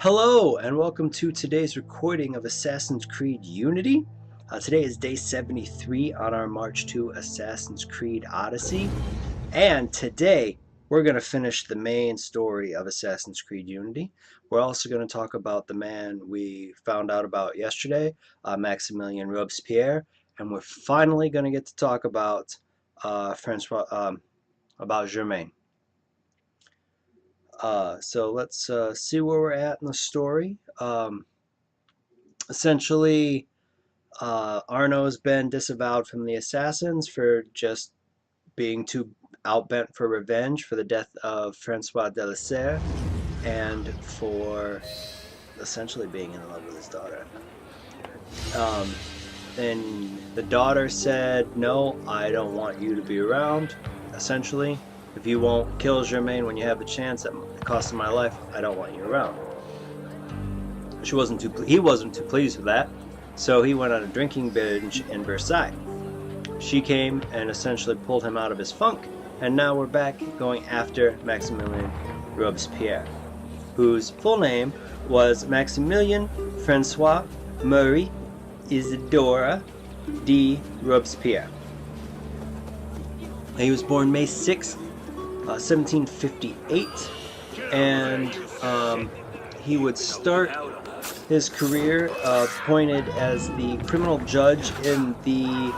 Hello and welcome to today's recording of Assassin's Creed Unity. Today is day 73 on our march to Assassin's Creed Odyssey, and today we're going to finish the main story of Assassin's Creed Unity. We're also going to talk about the man we found out about yesterday, Maximilien Robespierre, and we're finally going to get to talk about about Germain. So let's see where we're at in the story. Essentially, Arno's been disavowed from the assassins for just being too outbent for revenge for the death of Francois de la Serre and for essentially being in love with his daughter. And the daughter said, "No, I don't want you to be around." Essentially, if you won't kill Germain when you have the chance at the cost of my life, I don't want you around. He wasn't too pleased with that, so he went on a drinking binge in Versailles. She came and essentially pulled him out of his funk, and now we're back going after Maximilien Robespierre, whose full name was Maximilien Francois Marie Isidore de Robespierre. He was born May 6th, 1758, and he would start his career appointed as the criminal judge in the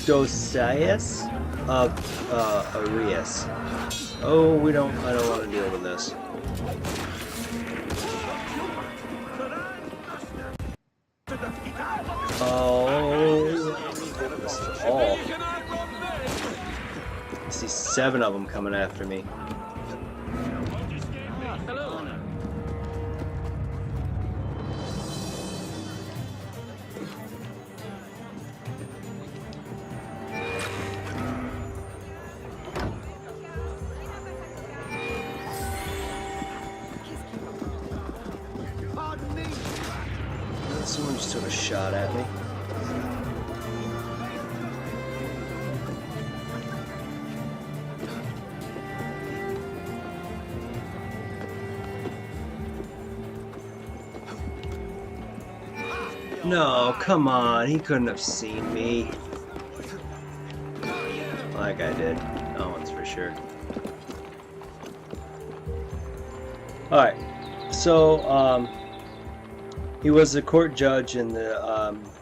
Diocese of Arias. Oh, I don't want to deal with this. I see 7 of them coming after me. Someone just took a shot at me. No, come on, he couldn't have seen me. Like I did. That one's for sure. Alright, so, he was a court judge in the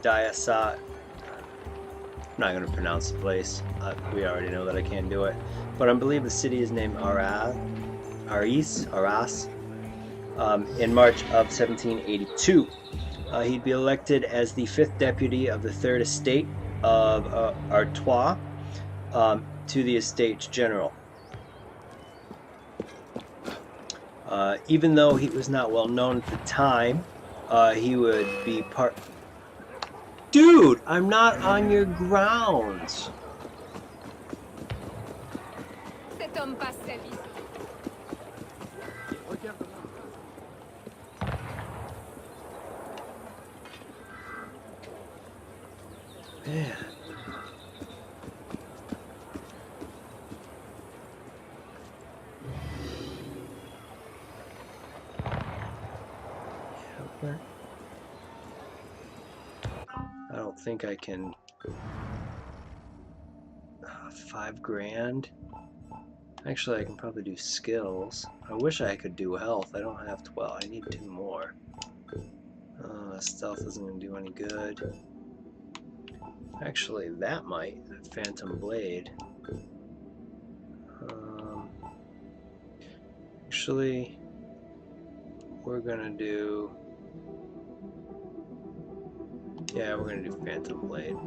Diocese. I'm not going to pronounce the place. We already know that I can't do it. But I believe the city is named Arras, in March of 1782. He'd be elected as the 5th deputy of the 3rd estate of Artois to the Estates General. Even though he was not well known at the time, he would be part... Dude, I'm not on your grounds. Man. I don't think I can. 5 grand. Actually, I can probably do skills. I wish I could do health. I don't have 12. I need 2 more. Stealth isn't going to do any good. Actually, that might. Phantom Blade. Actually, we're going to do... Yeah, we're going to do Phantom Blade.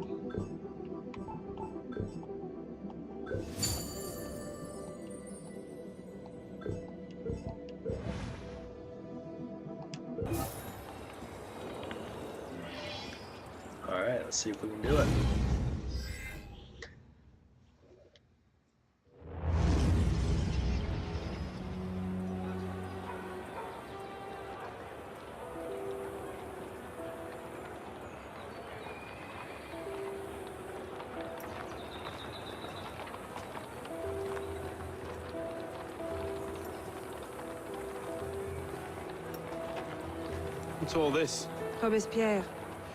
Alright, let's see if we can do it. What's all this? Robespierre.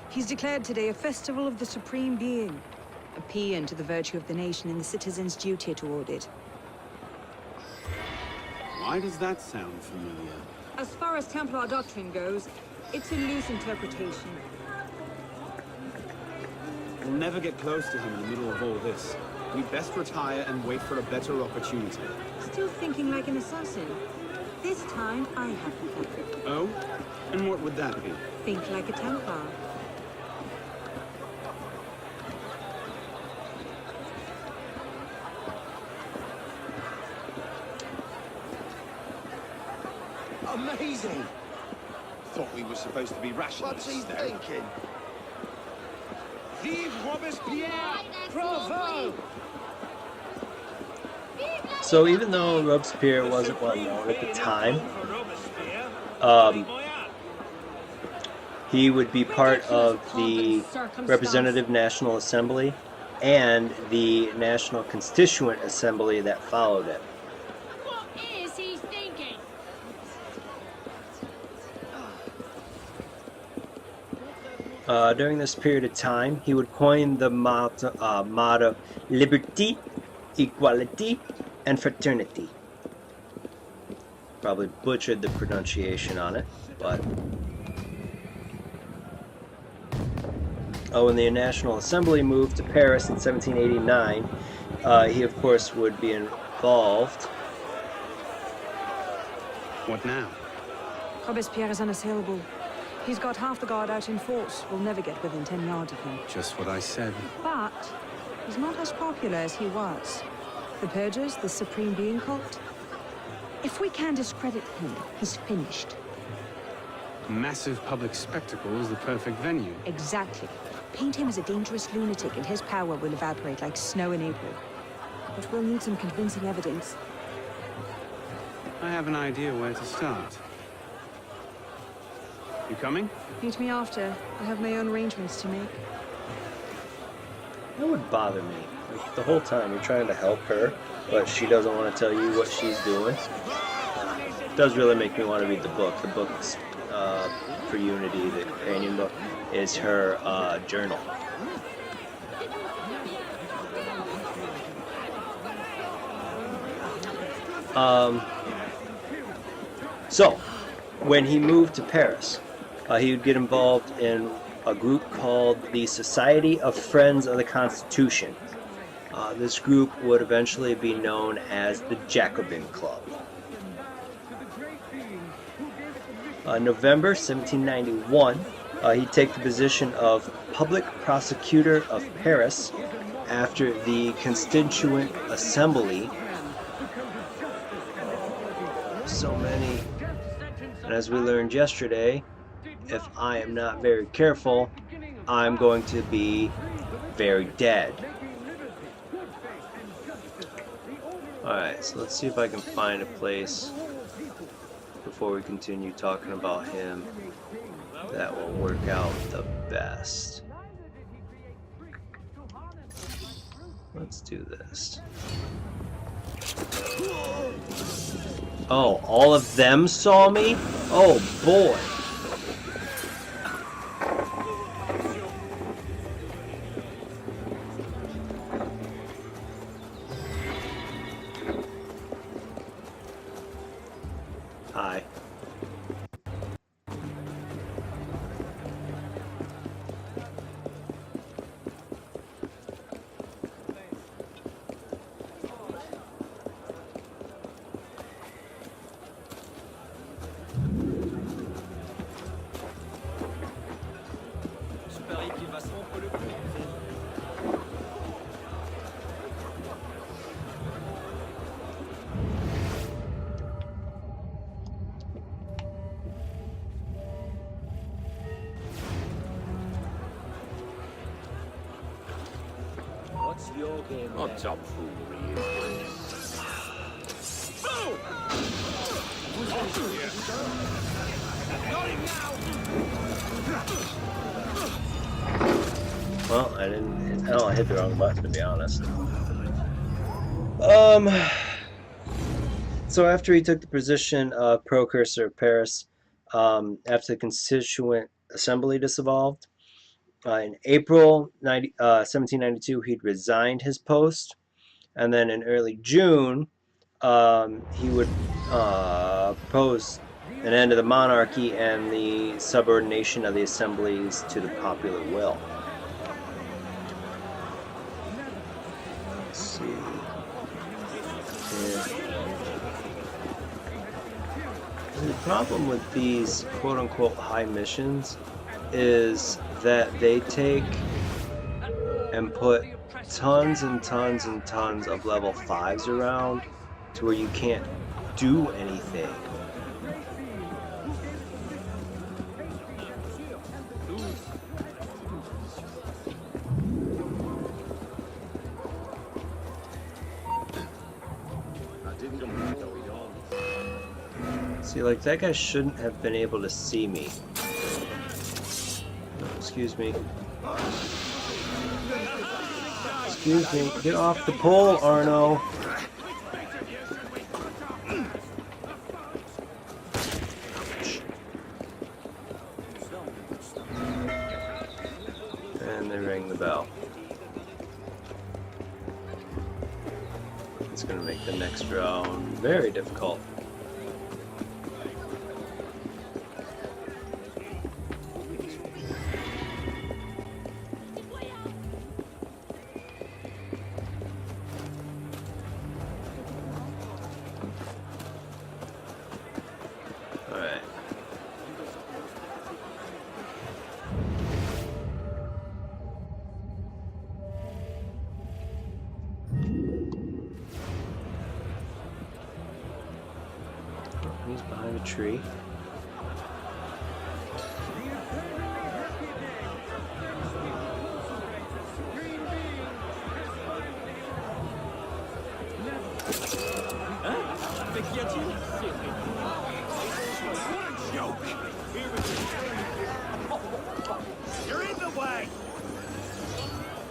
He's declared today a festival of the Supreme Being. A paean to the virtue of the nation and the citizens' duty toward it. Why does that sound familiar? As far as Templar doctrine goes, it's a loose interpretation. We'll never get close to him in the middle of all this. We'd best retire and wait for a better opportunity. Still thinking like an assassin. This time, I have the plan. Oh? And what would that be? Think like a Templar. Amazing! Thought we were supposed to be rationalists. What's he thinking? Vive Robespierre! Bravo! So even though Robespierre wasn't well known at the time, he would be part of the Representative National Assembly and the National Constituent Assembly that followed it. What is he thinking? During this period of time, he would coin the motto Liberté, Equality, and Fraternity. Probably butchered the pronunciation on it, but... when the National Assembly moved to Paris in 1789, he of course would be involved. What now? Robespierre is unassailable. He's got half the guard out in force. We'll never get within 10 yards of him. Just what I said. But he's not as popular as he was. The Purgers, the Supreme Being cult. If we can discredit him, he's finished. Massive public spectacle is the perfect venue. Exactly. Paint him as a dangerous lunatic and his power will evaporate like snow in April. But we'll need some convincing evidence. I have an idea where to start. You coming? Meet me after. I have my own arrangements to make. That would bother me. Like, the whole time you're trying to help her, but she doesn't want to tell you what she's doing. It does really make me want to read the book. The book's for Unity, the companion book, is her journal. So, when he moved to Paris, he would get involved in a group called the Society of Friends of the Constitution. This group would eventually be known as the Jacobin Club. November 1791, he'd take the position of Public Prosecutor of Paris after the Constituent Assembly. So many. And as we learned yesterday, if I am not very careful, I'm going to be very dead. Alright, so let's see if I can find a place before we continue talking about him that will work out the best. Let's do this. Oh, all of them saw me? Oh boy. Hi. What's up, foolery? Well, I don't hit the wrong button, to be honest. So after he took the position of Procursor of Paris, after the Constituent Assembly dissolved. In April 1792, he'd resigned his post, and then in early June, he would propose an end to the monarchy and the subordination of the assemblies to the popular will. Let's see. Yeah. The problem with these quote-unquote high missions is that they take and put tons and tons and tons of level 5s around to where you can't do anything. See, like, that guy shouldn't have been able to see me. Oh, excuse me. Excuse me. Get off the pole, Arno. And they ring the bell. It's going to make the next round very difficult. He's behind a tree. You're in the way!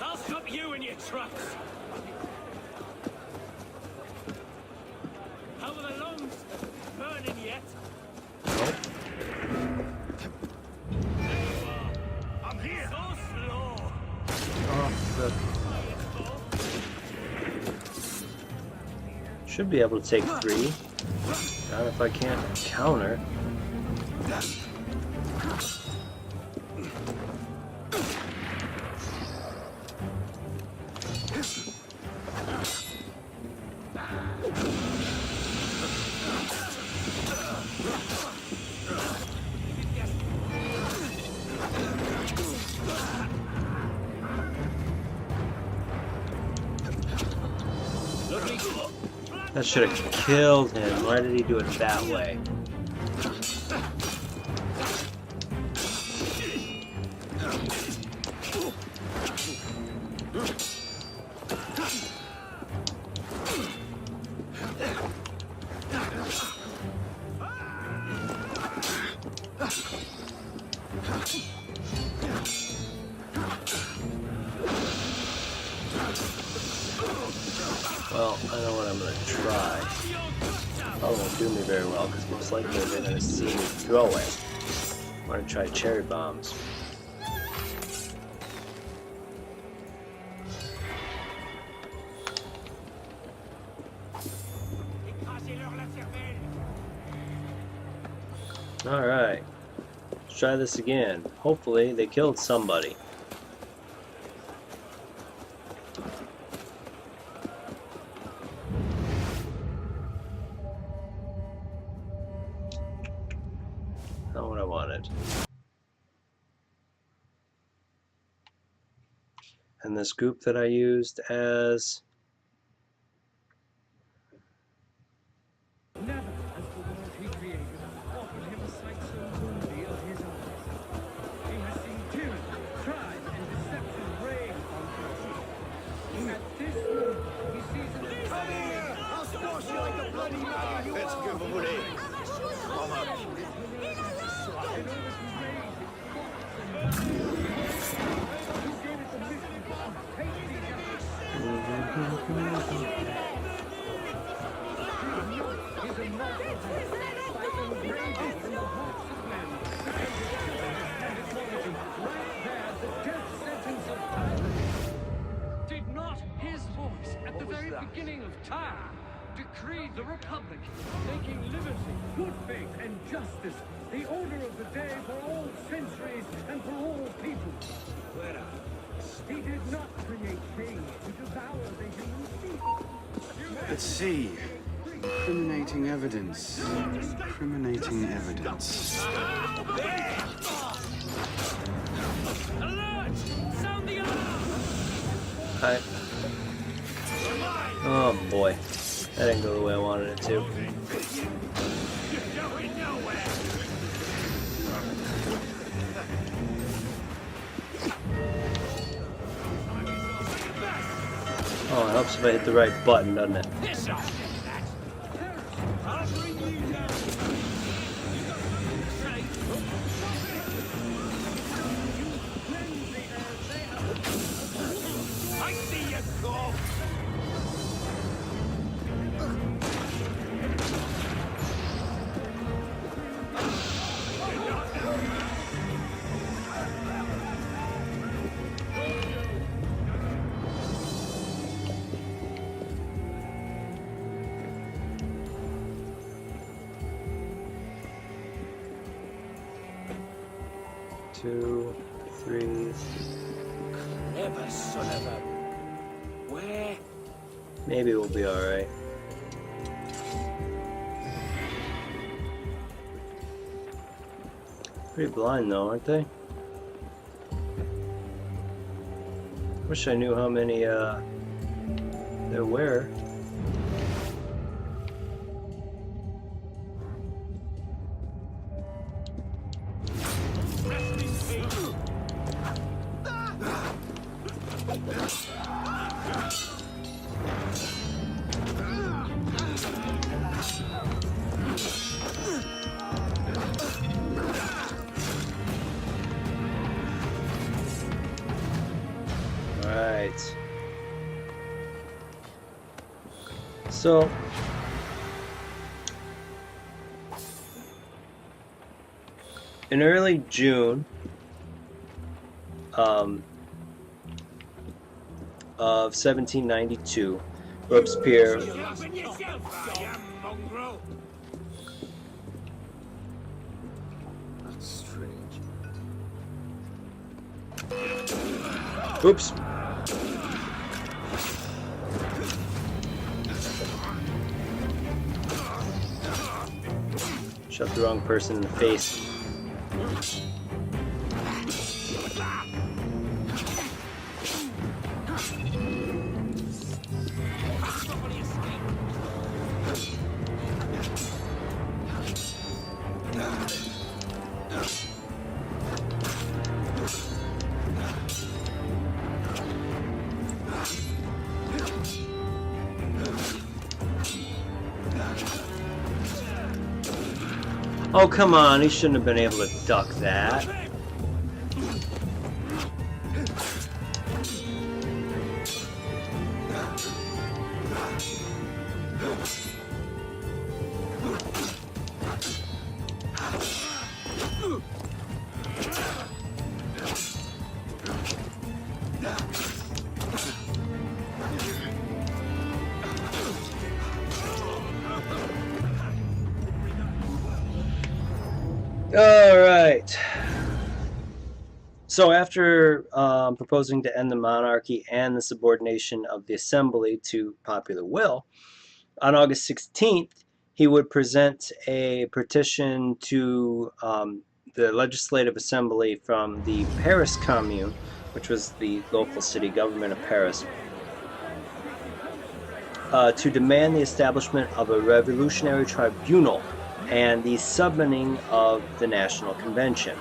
I'll stop you and your trucks! How are the lungs burning yet? Nope. I'm here! So slow! Oh, should be able to take 3. Not if I can't counter. That should have killed him. Why did he do it that way? Well, I know what I'm going to try. Probably won't do me very well because most likely they're going to see me throw it. I'm going to try cherry bombs. Alright. Let's try this again. Hopefully they killed somebody. Not what I wanted. And this group that I used as decreed the Republic, making liberty, good faith, and justice the order of the day for all centuries and for all people. He did not create kings to devour the human species. Let's see. Incriminating evidence. Incriminating evidence. Alert! Sound the alarm! Hi. Oh boy. That didn't go the way I wanted it to. You're going nowhere! Oh, it helps if I hit the right button, doesn't it? This off! I'll bring you down! I see you, Cole! Two, three. Never, son of a... Where? Maybe we'll be alright. Pretty blind though, aren't they? Wish I knew how many there were. Alright. So in early June of 1792, Robespierre Open yourself, you mongrel! That's strange. Oops. Shot the wrong person in the face. Oh, come on, he shouldn't have been able to duck that. All right. So after proposing to end the monarchy and the subordination of the assembly to popular will, on August 16th, he would present a petition to the Legislative Assembly from the Paris Commune, which was the local city government of Paris, to demand the establishment of a revolutionary tribunal and the summoning of the National Convention.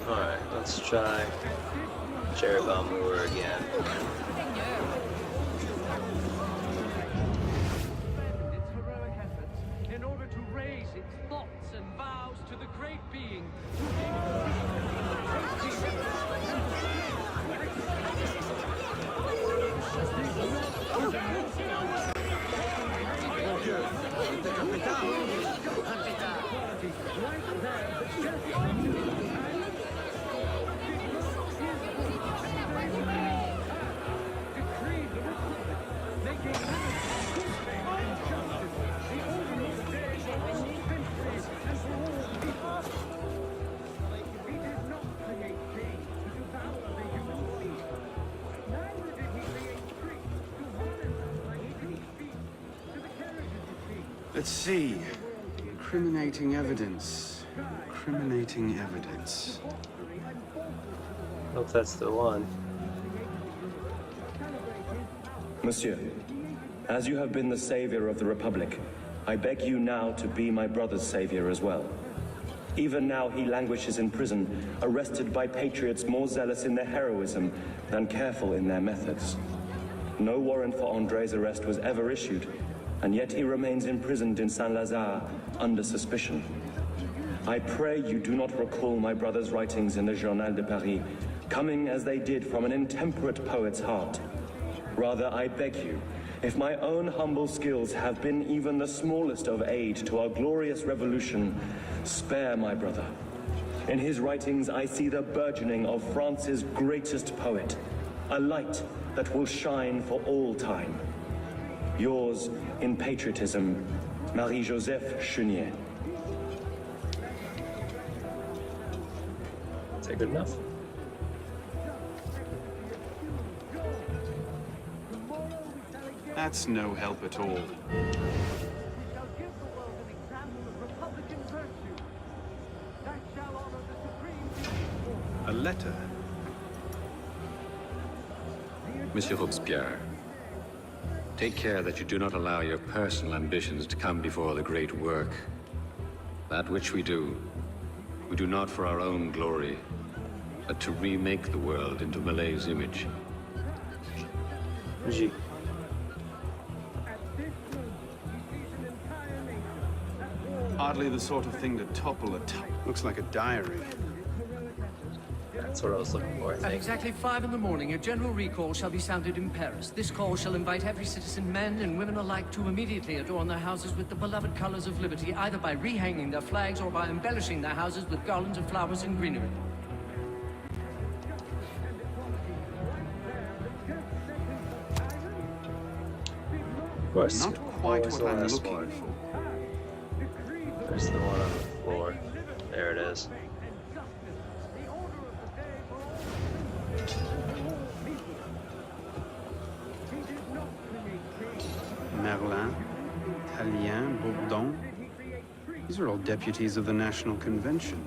Alright, let's try Germain again. Its heroic efforts in order to raise its thoughts and vows to the great being. Let's see. Incriminating evidence. Incriminating evidence. Hope that's the one. Monsieur, as you have been the savior of the Republic, I beg you now to be my brother's savior as well. Even now he languishes in prison, arrested by patriots more zealous in their heroism than careful in their methods. No warrant for André's arrest was ever issued, and yet he remains imprisoned in Saint-Lazare under suspicion. I pray you do not recall my brother's writings in the Journal de Paris, coming as they did from an intemperate poet's heart. Rather, I beg you, if my own humble skills have been even the smallest of aid to our glorious revolution, spare my brother. In his writings, I see the burgeoning of France's greatest poet, a light that will shine for all time. Yours, in patriotism, Marie-Joseph Chenier. Is that good enough? That's no help at all. A letter. Monsieur Robespierre, take care that you do not allow your personal ambitions to come before the great work. That which we do not for our own glory, but to remake the world into Malay's image. G. Hardly the sort of thing to topple a looks like a diary. That's what I was looking for, I At think. exactly 5 in the morning, a general recall shall be sounded in Paris. This call shall invite every citizen, men and women alike, to immediately adorn their houses with the beloved colors of liberty, either by rehanging their flags or by embellishing their houses with garlands of flowers and greenery. Of course. Not quite Always what the I'm last looking one. for. There's the one on the floor. There it is. Merlin, Tallien, Bourdon. These are all deputies of the National Convention.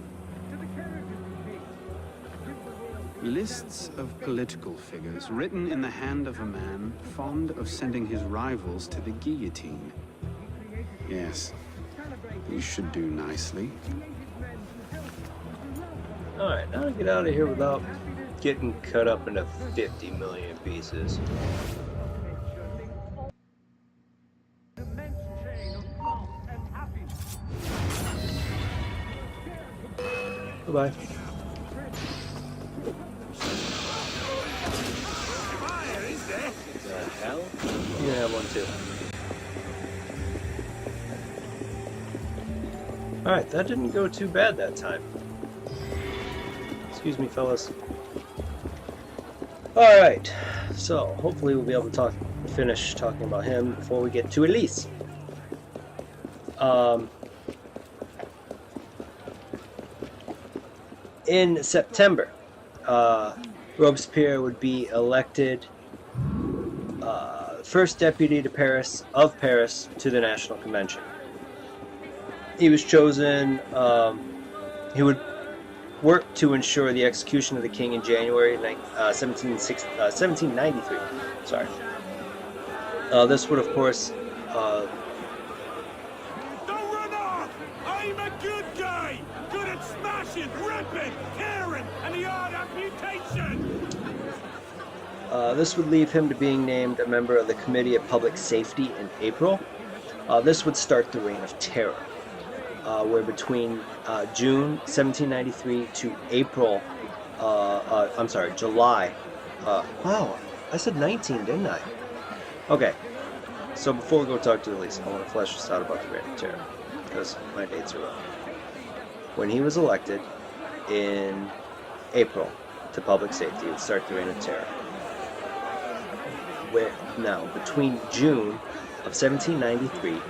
Lists of political figures written in the hand of a man fond of sending his rivals to the guillotine. Yes, you should do nicely. Alright, now to get out of here without getting cut up into 50 million pieces. Bye-bye. The hell? You can have one too. Alright, that didn't go too bad that time. Excuse me, fellas. Alright, so hopefully we'll be able to finish talking about him before we get to Elise. In September, Robespierre would be elected first deputy to Paris to the National Convention. He was chosen. He would work to ensure the execution of the king in January 1793. Sorry. This would, of course, Don't run off! I'm a good guy! Good at smashing, ripping, tearing, and the odd amputation! this would leave him to being named a member of the Committee of Public Safety in April. This would start the Reign of Terror, where between June 1793 to April, July. Wow, I said 19, didn't I? Okay, so before we go talk to Elise, I want to flesh this out about the Reign of Terror, because my dates are wrong. When he was elected in April to public safety, it would start the Reign of Terror. between June of 1793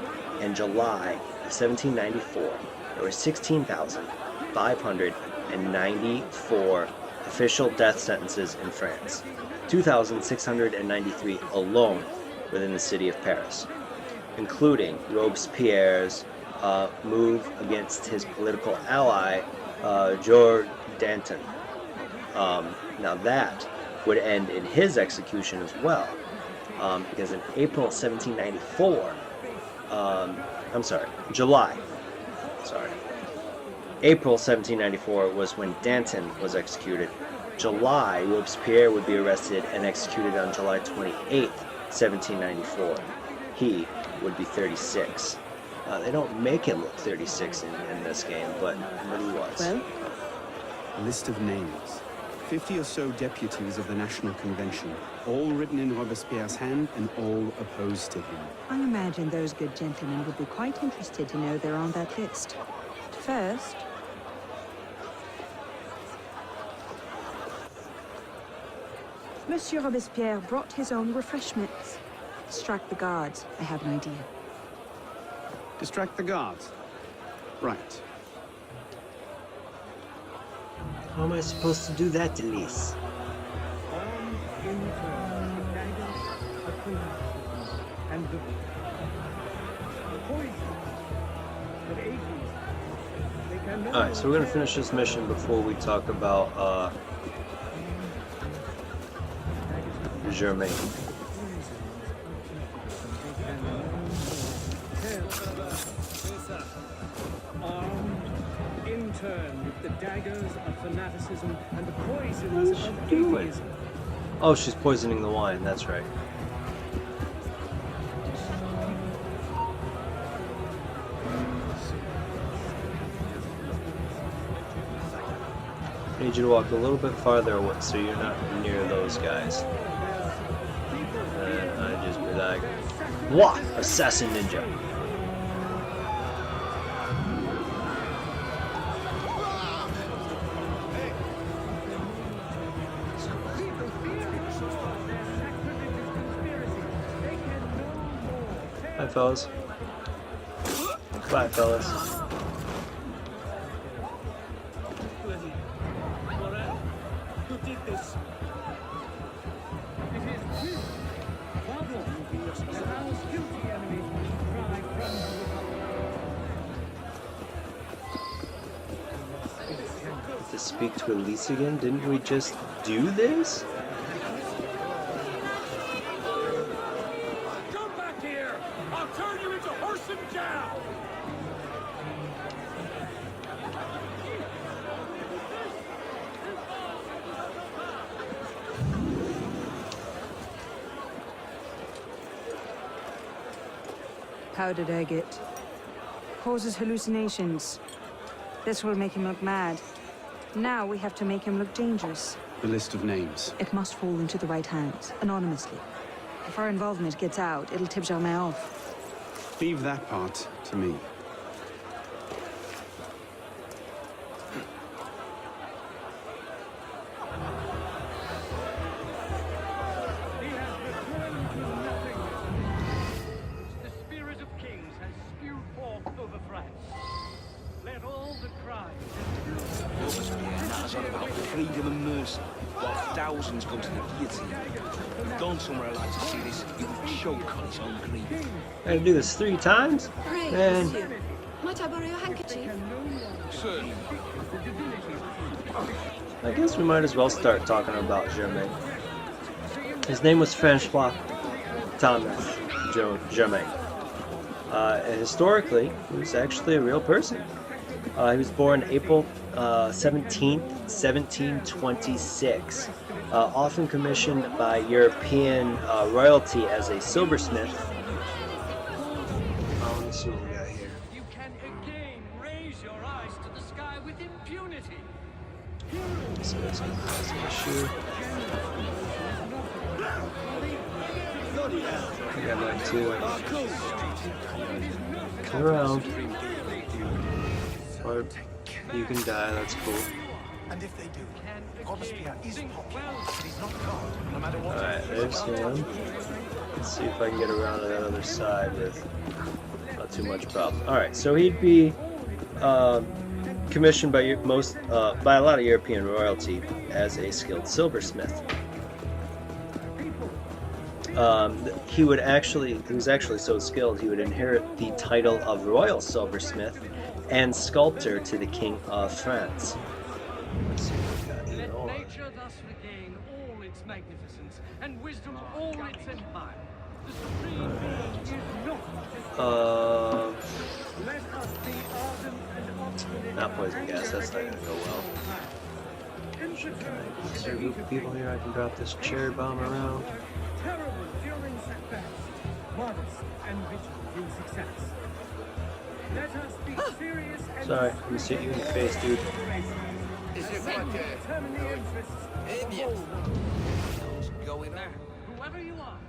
and July of 1794, there were 16,594 official death sentences in France, 2,693 alone within the city of Paris, including Robespierre's move against his political ally, Georges Danton. Now that would end in his execution as well, because in April 1794, April 1794 was when Danton was executed. July, Robespierre would be arrested and executed on July 28th, 1794. He would be 36. They don't make him look 36 in this game, but he was. Well? A list of names. 50 or so deputies of the National Convention, all written in Robespierre's hand and all opposed to him. I imagine those good gentlemen would be quite interested to know they're on that list. First, Monsieur Robespierre brought his own refreshments. Distract the guards. I have an idea. Distract the guards. Right. How am I supposed to do that, Elise? And the poison that ages. They can no Alright, so we're going to finish this mission before we talk about Germain. Armed, in turn with the daggers of fanaticism and the poisons of atheism. Oh, she's poisoning the wine, that's right. I need you to walk a little bit farther away so you're not near those guys. And I'd just be like, "Wah! Assassin ninja!" Hi, fellas. Bye, fellas. Who did this? It is you, Babylon, that our guilty enemies cry from To speak to Elise again? Didn't we just do this? Come back here! I'll turn you into horse and cow! How did I get? Causes hallucinations. This will make him look mad. Now we have to make him look dangerous. The list of names. It must fall into the right hands, anonymously. If our involvement gets out, it'll tip Germain off. Leave that part to me. He has returned to nothingness. The spirit of kings has spewed forth over France. Let all the cries Robespierre natters on about freedom and mercy, while thousands go to the guillotine. If you'd gone somewhere I'd like to see this, he would choke on his own grief. I had to do this 3 times? Pray, Man. monsieur. Might I borrow your handkerchief? Certainly. I guess we might as well start talking about Germain. His name was Francois Thomas Germain. Historically, he was actually a real person. He was born April 17th, 1726. Often commissioned by European royalty as a silversmith. Let's see what we got here. You can again raise your eyes to the sky with impunity. So that's gonna cause an issue. I got mine too. Come around. Or you can die, that's cool. And if they do, Robespierre is popular, but he's not God, no matter what. Alright, there's him. Let's see if I can get around to that other side with not too much problem. Alright, so he'd be commissioned by by a lot of European royalty as a skilled silversmith. He was actually so skilled he would inherit the title of royal silversmith and sculptor to the King of France. Let's see what we got here. Let nature thus regain all its magnificence and wisdom all its empire. The supreme being is not not poison gas, that's not gonna go well. Is there a group of people here I can drop this cherry bomb around? Terrible during setbacks, modest and vigilant in success. Let us be serious and Sorry, I'm gonna hit you in the face, dude. determine the interests of the whole world. Go in there. Whoever you are,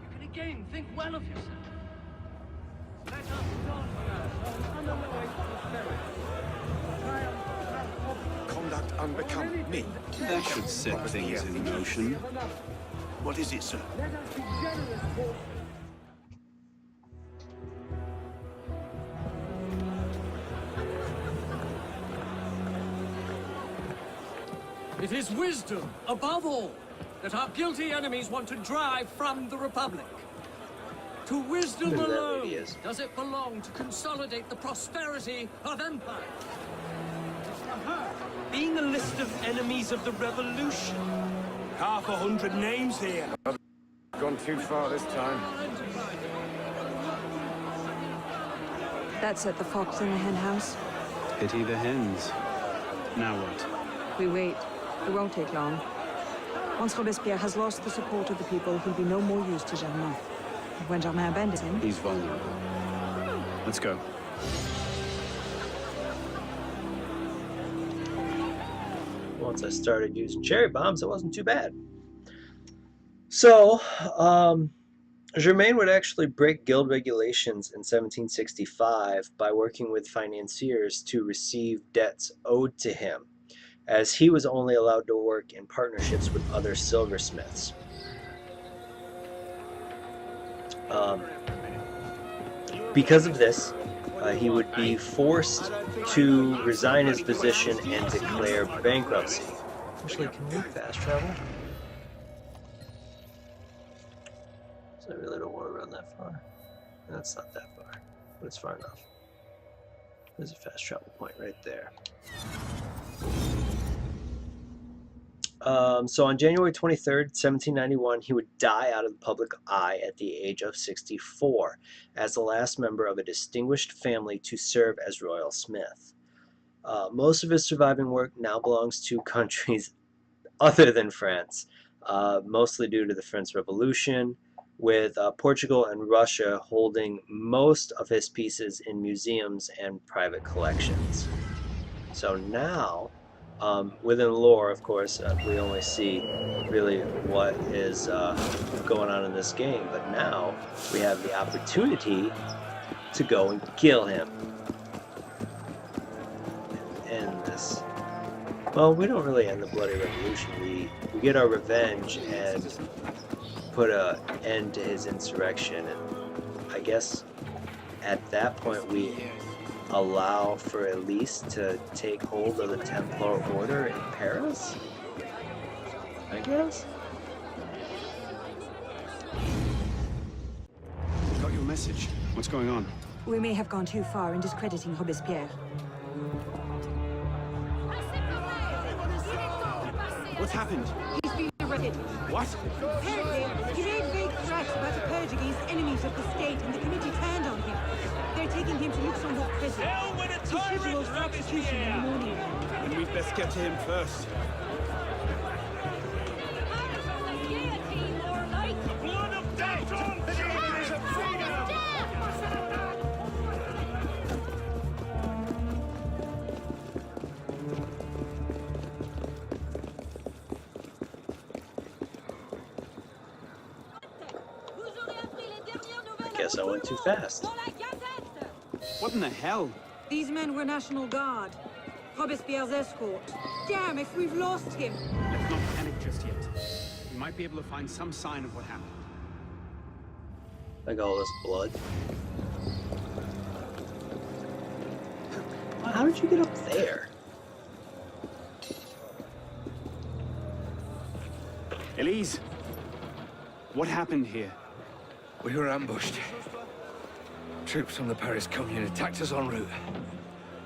you can again think well of yourself. Let us start On unalloyed prosperity. Triumph Conduct unbecoming me. That should set things in motion. What is it, sir? let us be generous for It is wisdom, above all, that our guilty enemies want to drive from the Republic. To wisdom Who that alone lady is. does it belong to consolidate the prosperity of empire. Being a list of enemies of the revolution. 500 names here. Gone too far this time. That's at the Fox in the Hen House. Pity the hens. Now what? We wait. It won't take long. Once Robespierre has lost the support of the people, he'll be no more use to Germain. And when Germain abandons him... He's vulnerable. Let's go. Once I started using cherry bombs, it wasn't too bad. So, Germain would actually break guild regulations in 1765 by working with financiers to receive debts owed to him, as he was only allowed to work in partnerships with other silversmiths. Because of this, he would be forced to resign his position and declare bankruptcy. Actually, can we fast travel? So I really don't want to run that far. That's not that far, but it's far enough. There's a fast travel point right there. So on January 23rd, 1791, he would die out of the public eye at the age of 64 as the last member of a distinguished family to serve as royal smith. Most of his surviving work now belongs to countries other than France, mostly due to the French Revolution, with Portugal and Russia holding most of his pieces in museums and private collections. So now, within lore, of course, we only see really what is going on in this game, but now we have the opportunity to go and kill him. And end this. Well, we don't really end the bloody revolution. We get our revenge and put an end to his insurrection, and I guess at that point we allow for Elise to take hold of the Templar Order in Paris, I guess? Got your message. What's going on? We may have gone too far in discrediting Robespierre. What's happened? He's been arrested. What? Apparently, he made vague threats about a purge against enemies of the state, and the committee turned on him. They're taking him to Luxembourg prison. He's scheduled for execution in the morning. Then we'd best get to him first. I guess I went too fast. What in the hell? These men were National Guard. Robespierre's escort. Damn, if we've lost him! Let's not panic just yet. We might be able to find some sign of what happened. Like all this blood. How did you get up there? Elise! What happened here? We were ambushed. Troops from the Paris Commune attacked us en route.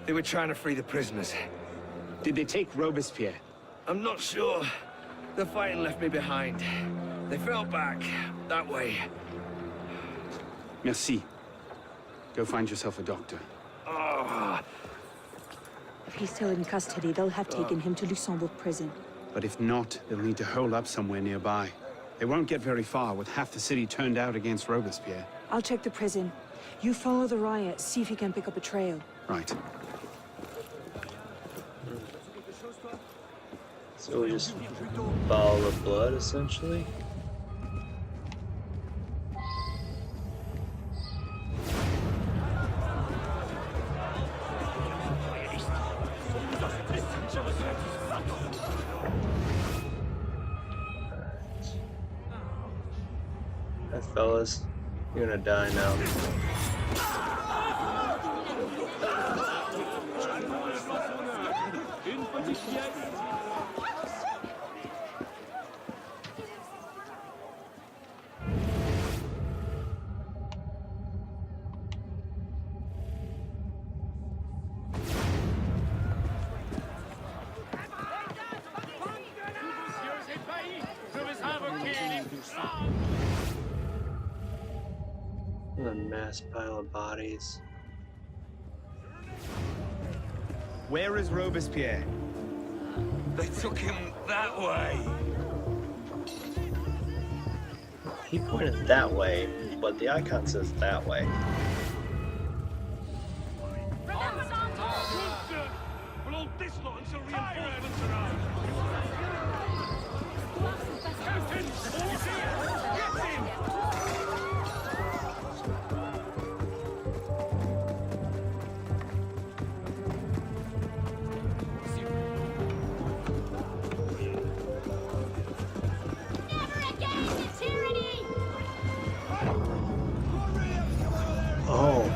They were trying to free the prisoners. Did they take Robespierre? I'm not sure. The fighting left me behind. They fell back, that way. Merci. Go find yourself a doctor. Oh, If he's still in custody, they'll have taken him to Luxembourg prison. But if not, they'll need to hole up somewhere nearby. They won't get very far with half the city turned out against Robespierre. I'll check the prison. You follow the riot, see if you can pick up a trail. Right. So we just follow the blood, essentially. Alright, fellas, you're gonna die now. A mass pile of bodies. Where is Robespierre? they took him that way. He pointed that way, but the icon says that way. We'll hold this lot until reinforcements arrive. Captain, all's here! Get him! Oh.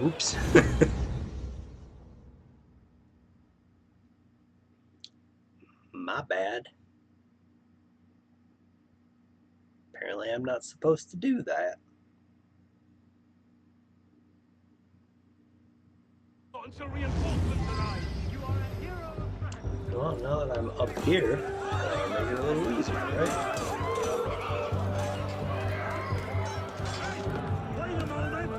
Oops. My bad. Apparently I'm not supposed to do that. Until reinforcements arrive. You are a hero. Well, now that I'm up here, I'll make it a little easier, right? Wait a moment.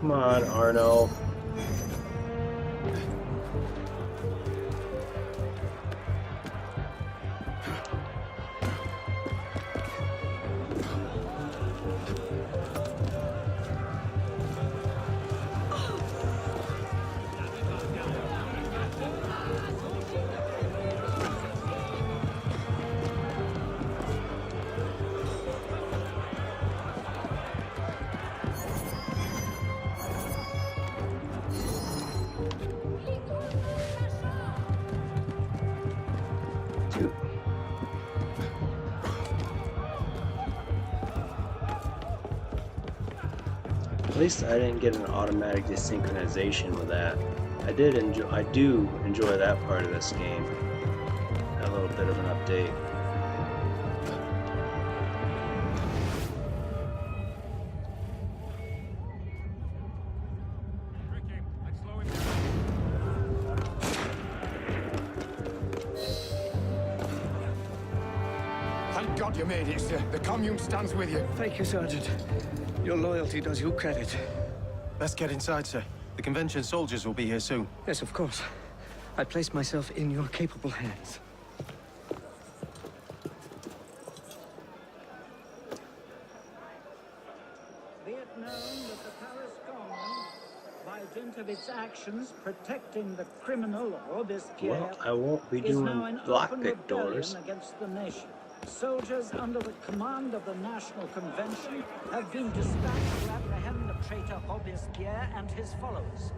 Come on, Arno. At least I didn't get an automatic desynchronization with that. I do enjoy that part of this game. A little bit of an update. God you made it, sir. The commune stands with you. Thank you, Sergeant. Your loyalty does you credit. Best get inside, sir. The convention soldiers will be here soon. Yes, of course. I place myself in your capable hands. Be it known that the Paris Commune, by dint of its actions protecting the criminal Robespierre, Well, I won't be is now doing in lockpick open rebellion doors. against the nation. Soldiers under the command of the National Convention have been dispatched to apprehend the traitor Robespierre and his followers.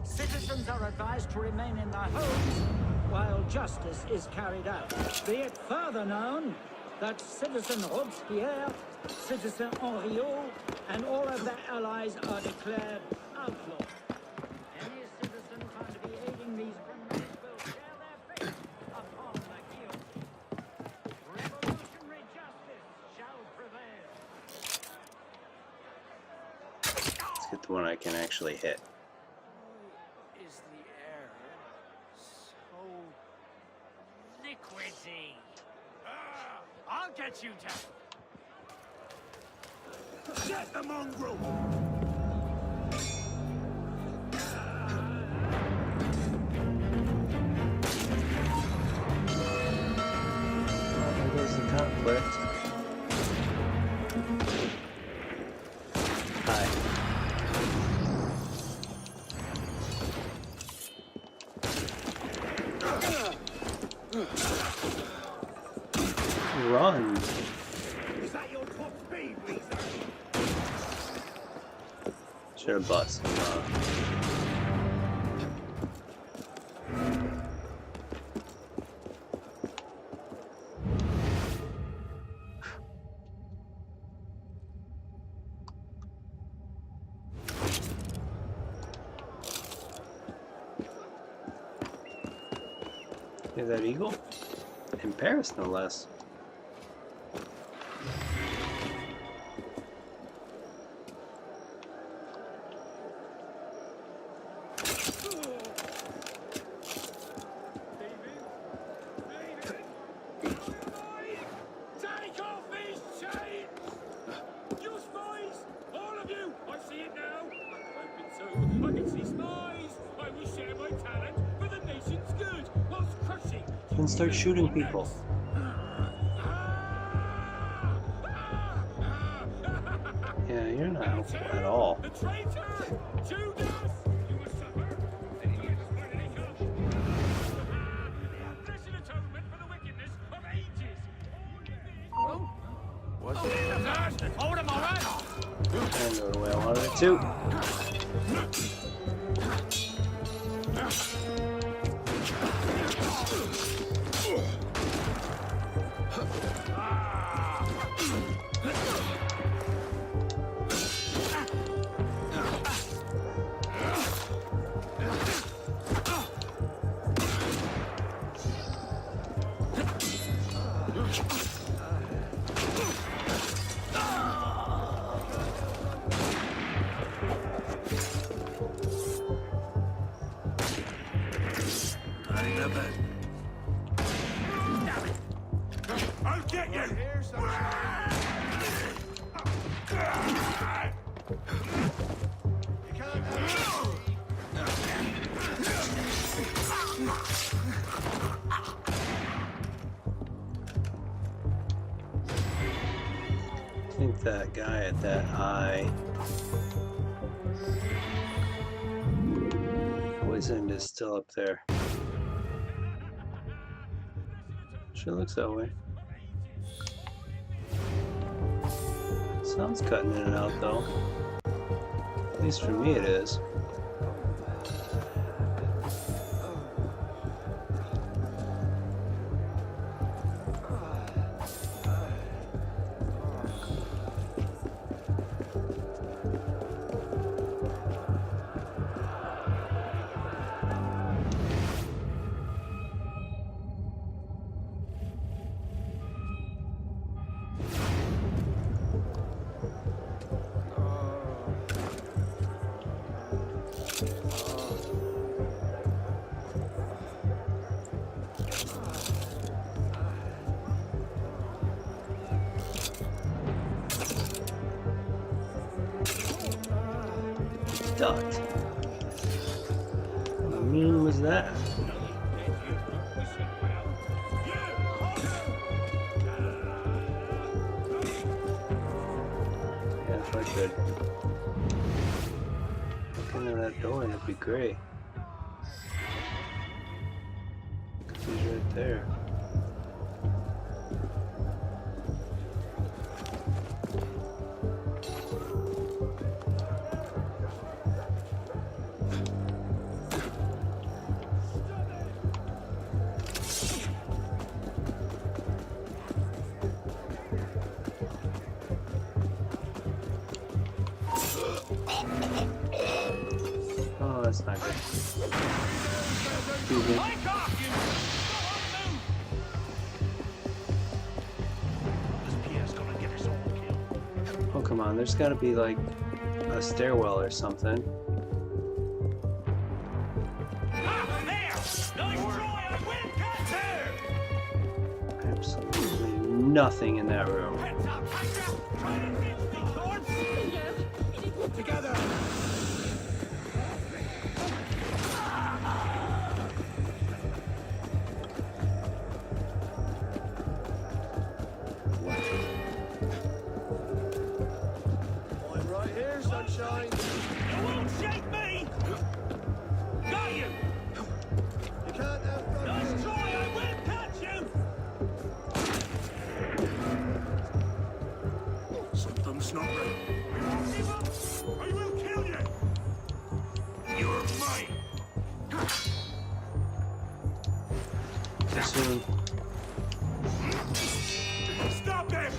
Citizens are advised to remain in their homes while justice is carried out. Be it further known that Citizen Robespierre, Citizen Henriot, and all of their allies are declared outlaws. Any citizen found to be aiding these criminals will share their fate upon the guillotine. Revolutionary justice shall prevail. Let's get the one I can actually hit. Is the air so liquidy? I'll get you down. Get the mongrel! There goes the conflict. Hi. Run. Is that your top speed, Weezer? Should have bust. Hear that eagle? In Paris, no less. Take off these chains! You spies! All of you! I see it now! I'm hoping so. I can see spies! I will share my talent for the nation's good, whilst crushing... Then start shooting people. Yeah, you're not helpful at all. The traitor! Judas! You will suffer. And he has finally come. Blessed atonement for the wickedness of ages! Was it? Hold him, all right? And go the way I wanted it to. I'll get you! I think that guy at that eye poisoned is still up there. Sure looks that way. Sun's cutting in and out though. At least for me it is. ducked. What mean was that? Yeah, if I could look into that door, that'd be great. He's right there. Oh, that's not good. Excuse me. Oh, come on. There's got to be, like, a stairwell or something. Absolutely nothing in that room. Together! I'm right here, sunshine. You won't shake me! Got you! You can't outrun me. Nice try, I will catch you! Something's not right. Give up! I will kill you! You're mine! Soon. Stop them!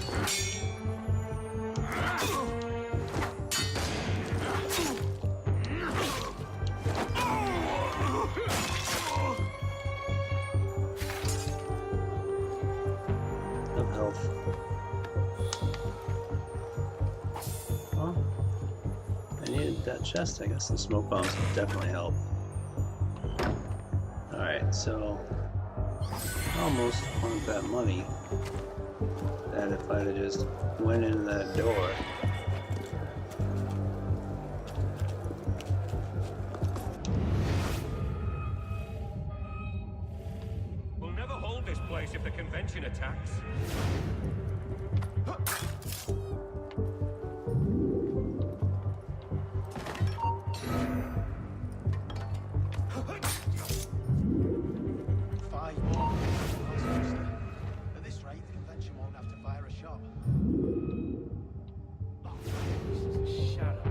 Of health. Well, I needed that chest. I guess the smoke bombs would definitely help. Alright, so I almost want that money. That if I'd have just went in that door. We'll never hold this place if the convention attacks. At this rate, the convention won't have to fire a shot. Shut up.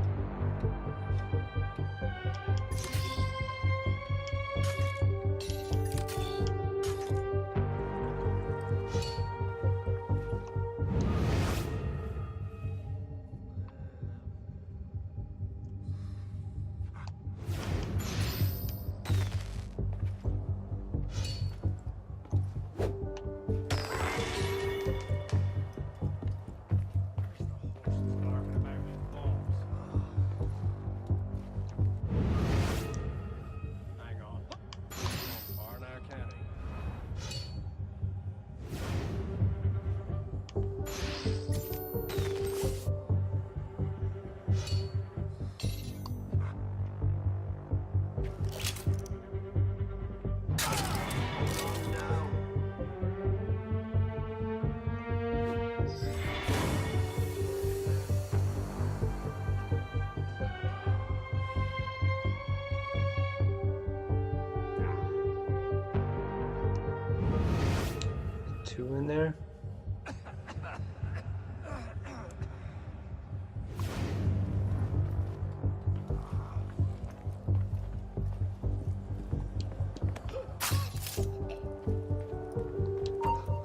Two in there.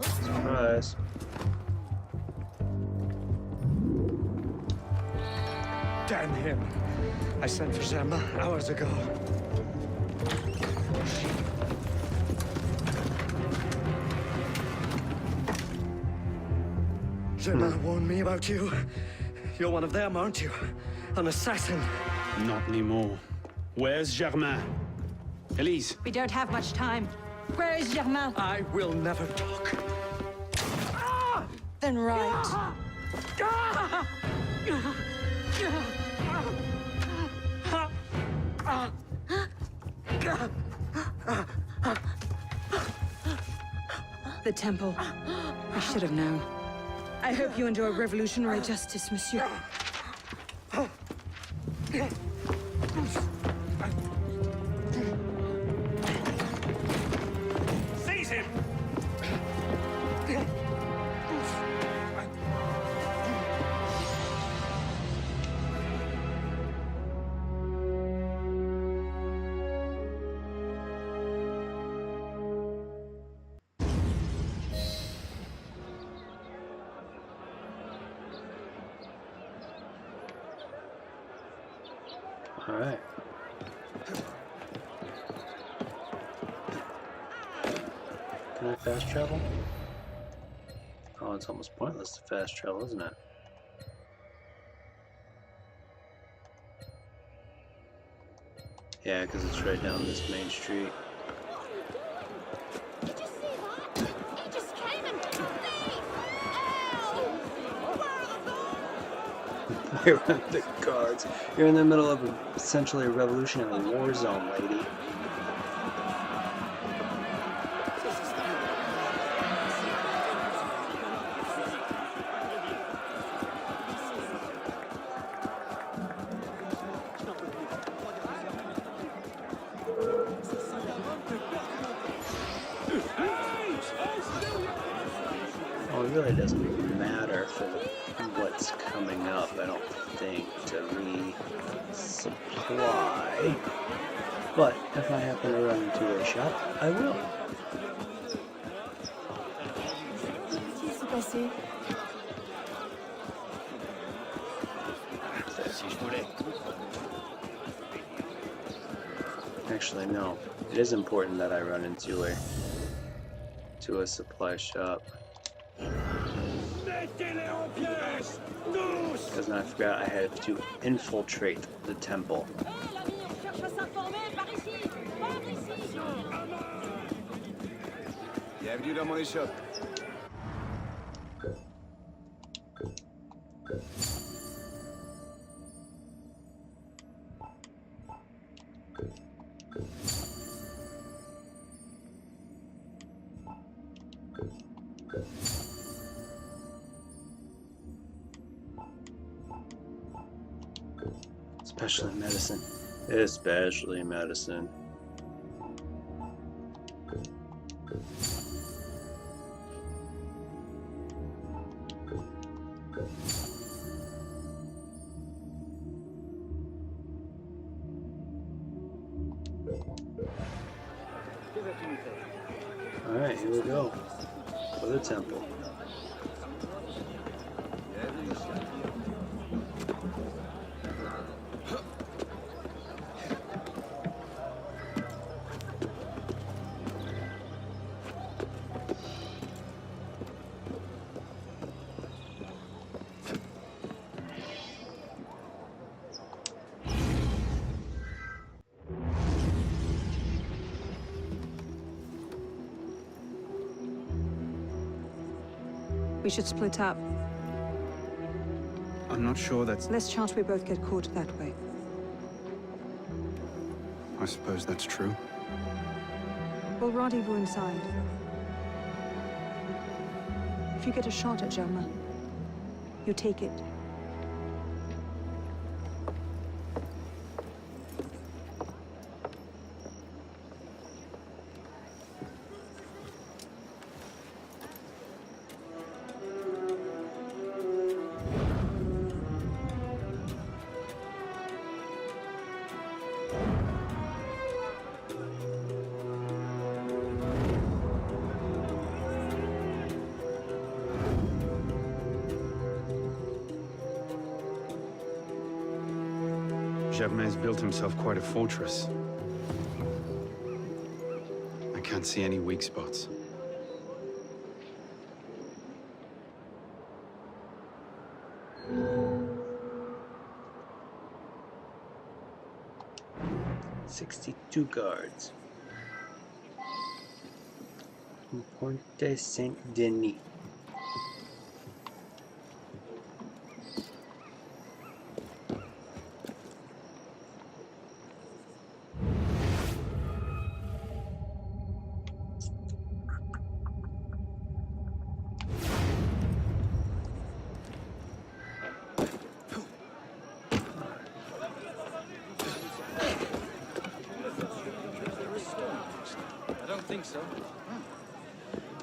Surprise. Damn him. I sent for Germain hours ago. Germain warned me about you. You're one of them, aren't you? An assassin. Not anymore. Where's Germain? Elise. We don't have much time. Where is Germain? I will never talk. Then right. The temple. I should have known. I hope you enjoy revolutionary justice, monsieur. Seize him! All right. Can I fast travel? Oh, it's almost pointless to fast travel, isn't it? Yeah, because it's right down this main street. Did you see that? He just came and killed me! Ow! You're the guards. You're in the middle of essentially a revolutionary war zone, lady. Oh, it really doesn't matter for what's coming up, I don't think, to resupply. But if I happen to run into a shop, I will. Actually, no. It is important that I run into a supply shop. Because I forgot I had to infiltrate the temple. Bienvenue dans mon échoppe. Especially medicine. Especially medicine. Alright, here we go. For the temple. We should split up. I'm not sure that's... Less chance we both get caught that way. I suppose that's true. We'll rendezvous inside. If you get a shot at Germain, you take it. Germain's built himself quite a fortress. I can't see any weak spots. "62 guards. Ponte Saint-Denis. think so.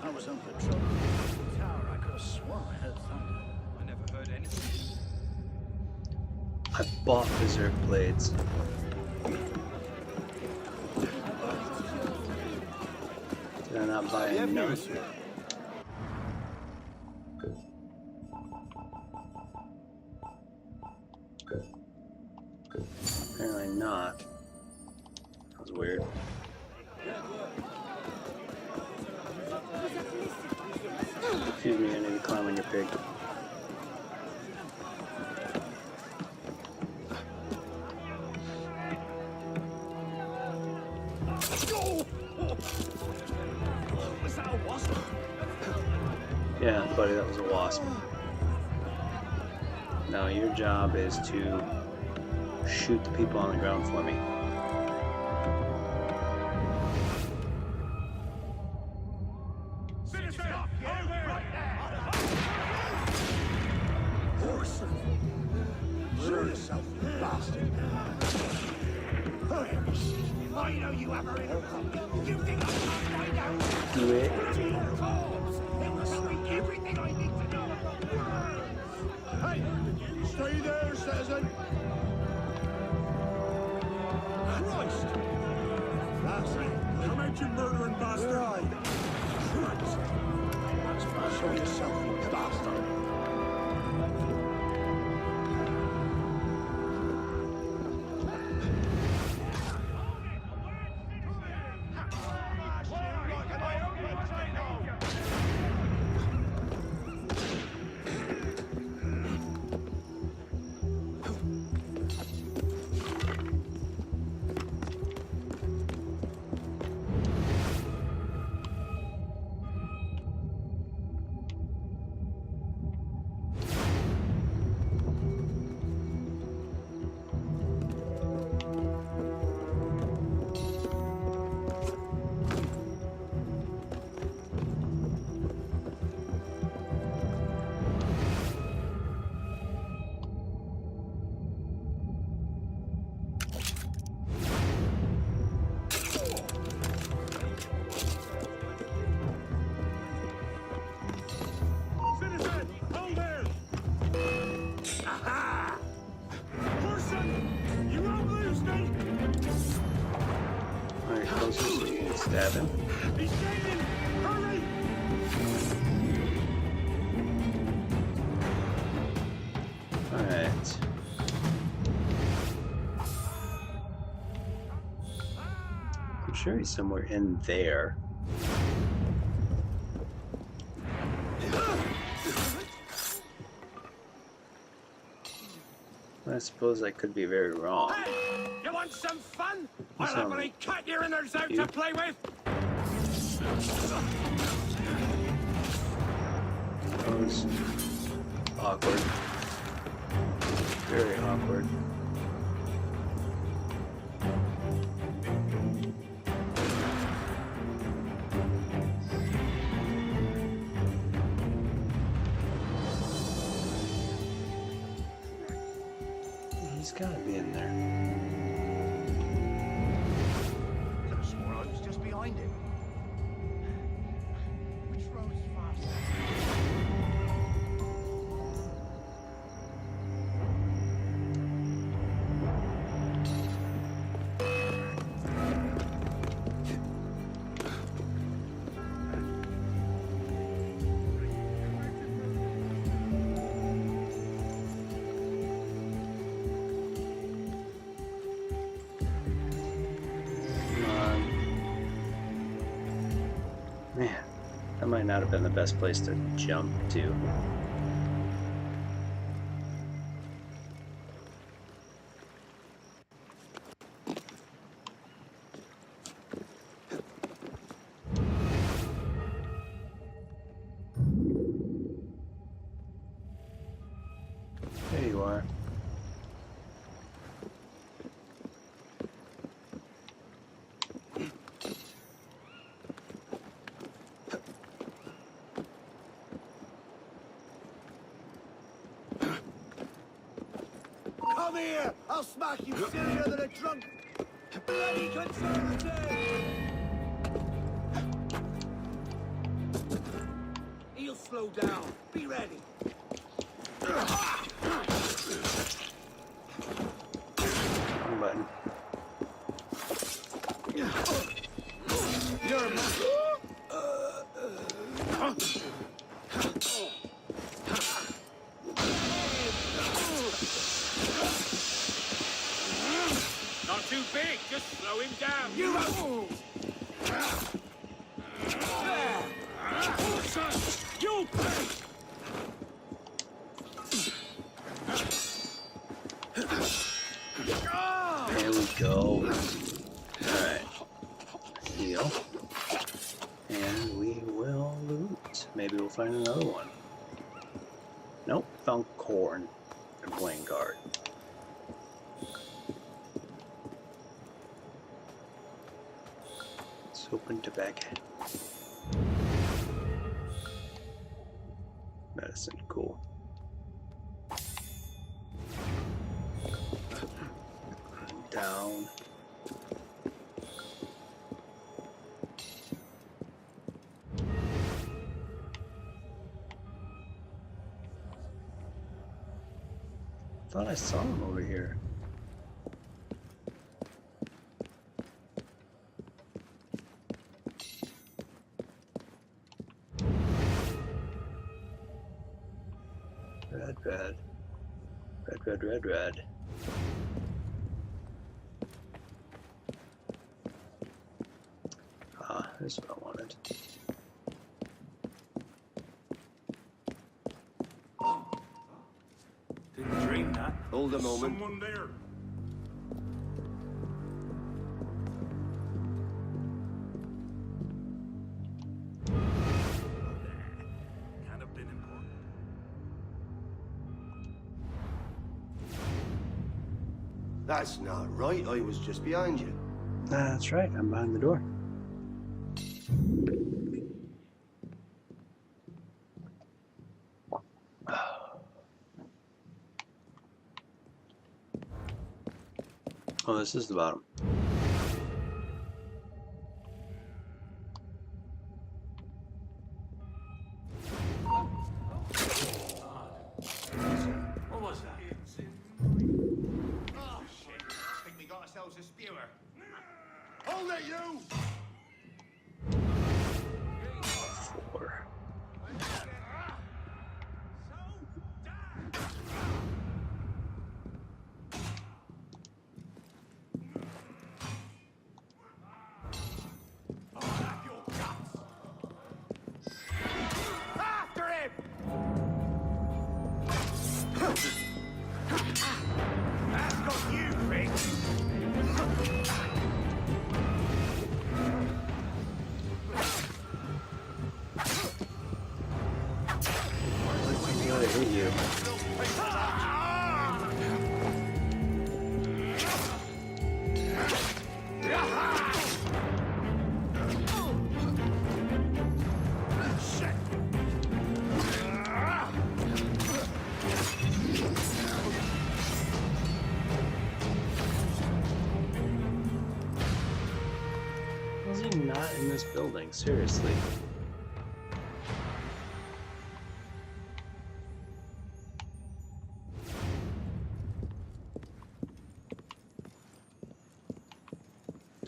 I was on patrol in the tower. I could have sworn I heard thunder. I never heard anything. I bought berserk blades. Did I not buy enough? Apparently not. That was weird. Excuse me, I need to climb on your pig. Was that a wasp? Yeah, buddy, that was a wasp. Now your job is to shoot the people on the ground for me. Citizen! Over! Horse! Show yourself, you bastard! I know you have her in a puppy. You think I can't find out? Do it. It will tell me everything I need to know. Hey! Stay there, citizen! Christ! That's it. Come out, you murdering bastard! Right. Christ! Show yourself, you bastard! Stab him. He's gaining! Hurry! Alright. I'm sure he's somewhere in there. I suppose I could be very wrong. Hey! You want some fun? I'll happily cut your innards out to play with! That was awkward. Very awkward. He's gotta be in there. I swore I was just behind him. Which road's faster? Man, that might not have been the best place to jump to. There you are. Come here! I'll smack you sillier than a drunk bloody conservative! We'll slow down. Be ready. Wrong button. You're Not too big, just slow him down. You You pay! There we go. Alright. Heal. And we will loot. Maybe we'll find another one. Nope, found corn and playing guard. Let's open tobacco. Medicine, cool. Down. Thought I saw him over here. Red, red. Red, red, red, red. Ah, here's what I wanted. didn't dream that. Hold a moment. Someone there. Can't have been important. That's not right. I was just behind you. That's right, I'm behind the door. Oh, this is the bottom. What was that? Oh, shit. I think we got ourselves a spewer. Hold it, you! Four. After him! That's got you fixed. I'm gonna hit you. Was he not in this building? Seriously.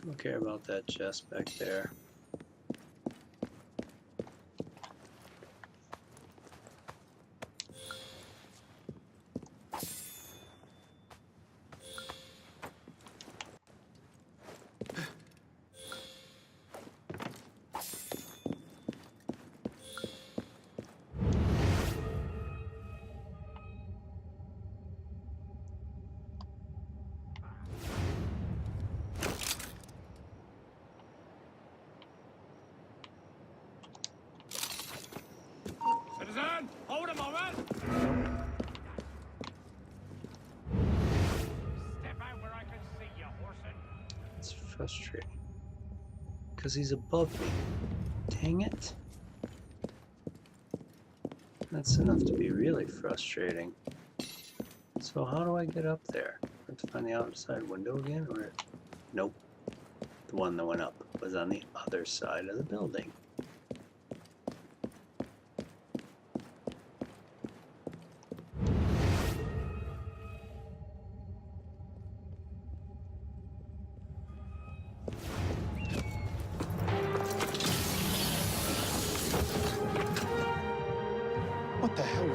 Don't care about that chest back there. Citizen, hold a moment! Step out where I can see you, Horson. It's frustrating. Because he's above me. Dang it. That's enough to be really frustrating. So how do I get up there? I have to find the outside window again, or... Nope. The one that went up was on the other side of the building.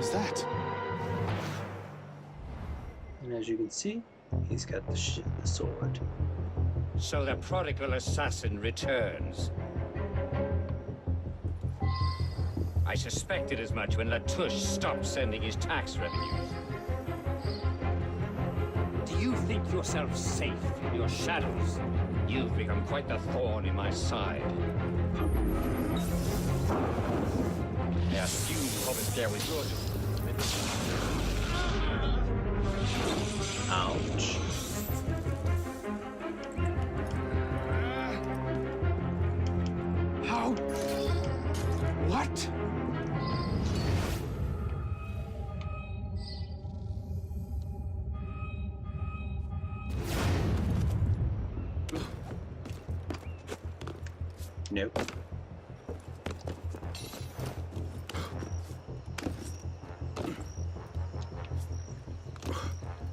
was that? And as you can see, he's got the sword. So the prodigal assassin returns. I suspected as much when Latouche stopped sending his tax revenues. Do you think yourself safe in your shadows? You've become quite the thorn in my side. I assume Robespierre was yours. Ouch. How? What? Nope.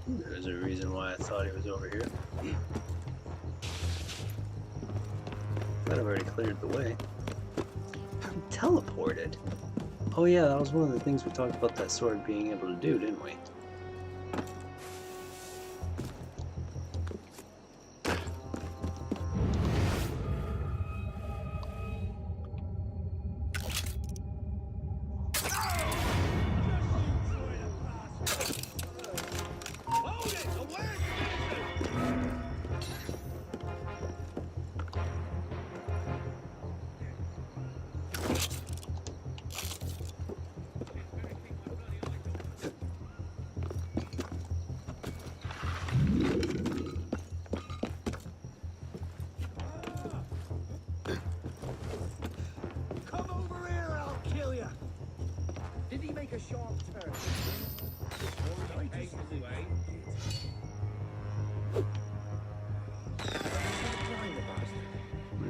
There's a reason why I thought he was over here. But I've already cleared the way. I'm teleported. Oh yeah, that was one of the things we talked about that sword being able to do, didn't we?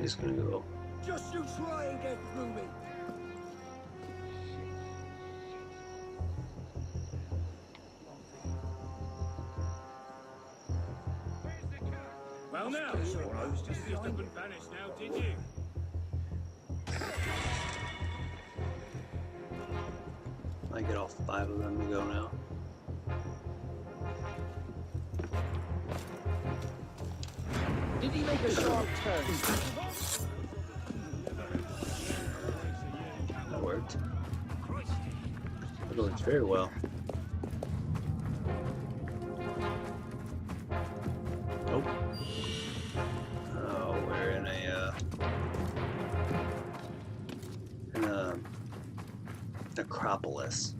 He's gonna go. Just you try and get through me. Well now, Arno, just up and vanished now, did you? I get all 5 of them to go now. Did he make a sharp turn? That worked. It worked very well. Nope. Oh, we're in a necropolis.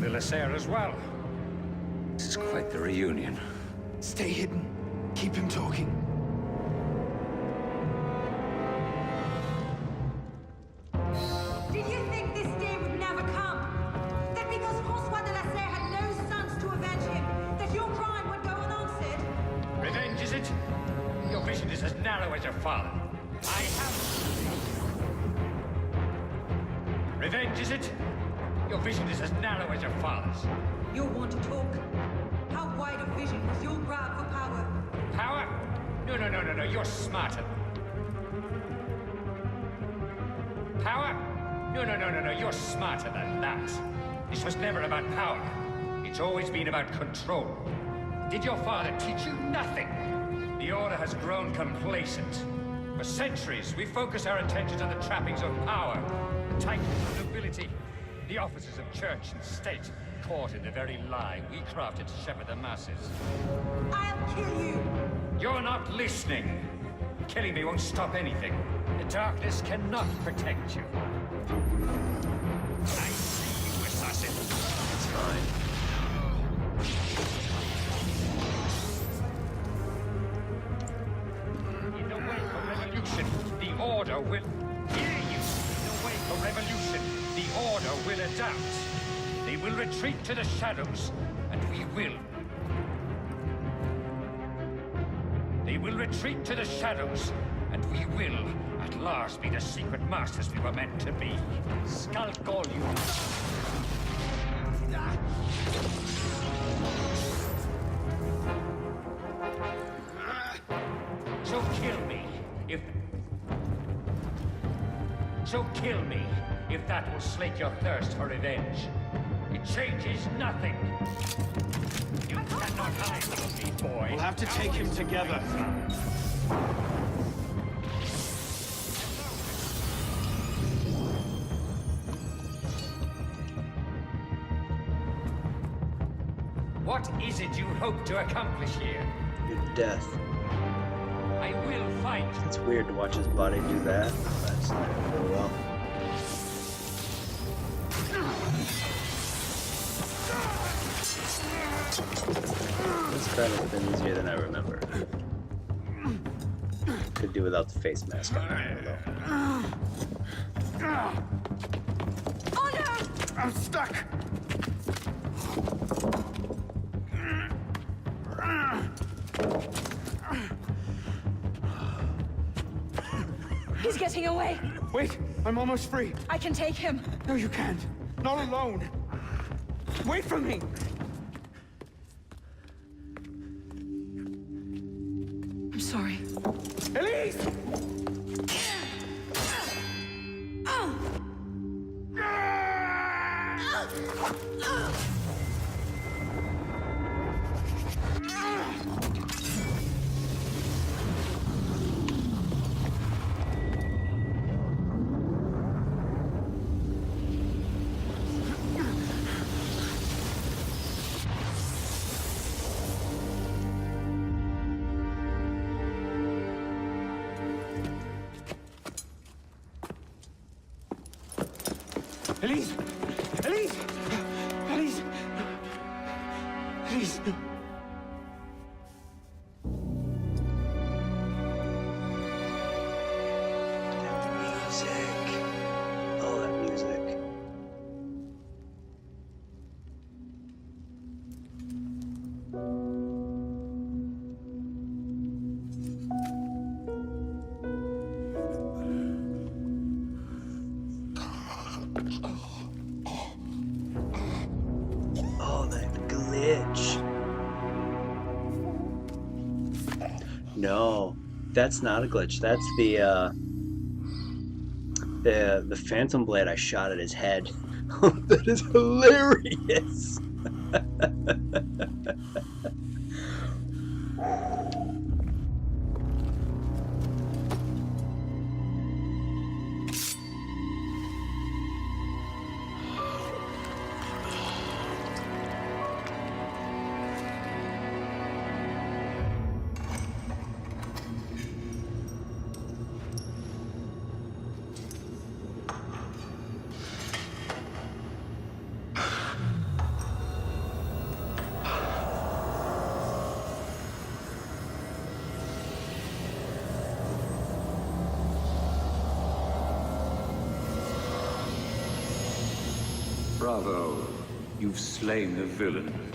De la Serre as well. This is quite the reunion. Stay hidden. Keep him talking. Did you think this day would never come? That because François de la Serre had no sons to avenge him, that your crime would go unanswered? Revenge, is it? Your vision is as narrow as your father. I have... Revenge, is it? Your vision is as narrow as your father's. You want to talk? How wide a vision was your grab for power? Power? No, you're smarter. Power? No, you're smarter than that. This was never about power. It's always been about control. Did your father teach you nothing? The Order has grown complacent. For centuries, we focused our attention on the trappings of power, the titles of nobility, the officers of church and state, caught in the very lie we crafted to shepherd the masses. I'll kill you! You're not listening. Killing me won't stop anything. The darkness cannot protect you. I see you, assassin. It's fine. In the wake of revolution, the Order will... Hear you! In the wake of revolution, the Order will adapt. They will retreat to the shadows, and we will. They We will retreat to the shadows, and we will, at last, be the secret masters we were meant to be. Skulk all you. So kill me, if... So kill me, if that will slake your thirst for revenge. It changes nothing. You cannot hide from me, boy. We'll have to take him together. What is it you hope to accomplish here? Your death. I will fight. It's weird to watch his body do that. That's not really well. This battle's been easier than I remember. Could do without the face mask on there, though. Oh no! I'm stuck! He's getting away. Wait, I'm almost free. I can take him. No, you can't. Not alone. Wait for me. I'm sorry. Elise! Elise! Elise! Elise! Elise! Music. Oh, that music. Oh, that glitch. No, that's not a glitch. That's the phantom blade I shot at his head. That is hilarious. Bravo. You've slain the villain.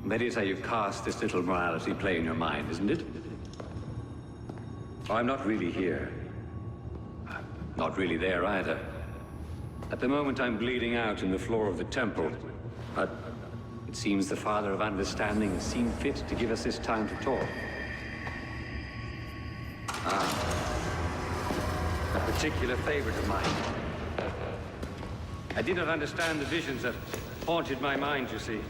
That is how you cast this little morality play in your mind, isn't it? Oh, I'm not really here. Not really there either. At the moment, I'm bleeding out in the floor of the temple. But it seems the Father of Understanding has seen fit to give us this time to talk. A particular favorite of mine. I did not understand the visions that haunted my mind, you see.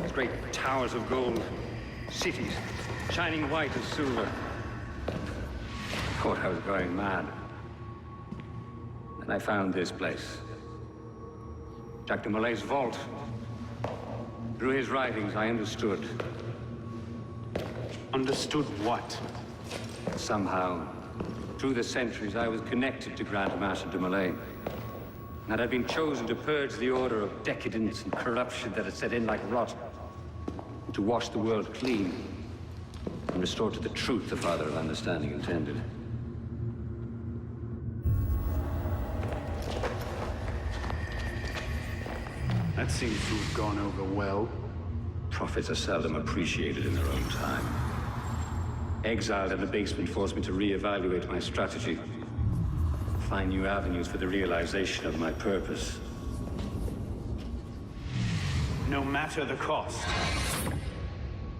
These great towers of gold, cities, shining white as silver. I thought I was going mad. And I found this place. Jacques de Molay's vault. Through his writings, I understood. Understood what? Somehow, through the centuries, I was connected to Grand Master de Molay. And I'd been chosen to purge the order of decadence and corruption that had set in like rot. And to wash the world clean and restore to the truth the Father of Understanding intended. That seems to have gone over well. Prophets are seldom appreciated in their own time. Exiled in the basement forced me to reevaluate my strategy. Find new avenues for the realization of my purpose. No matter the cost.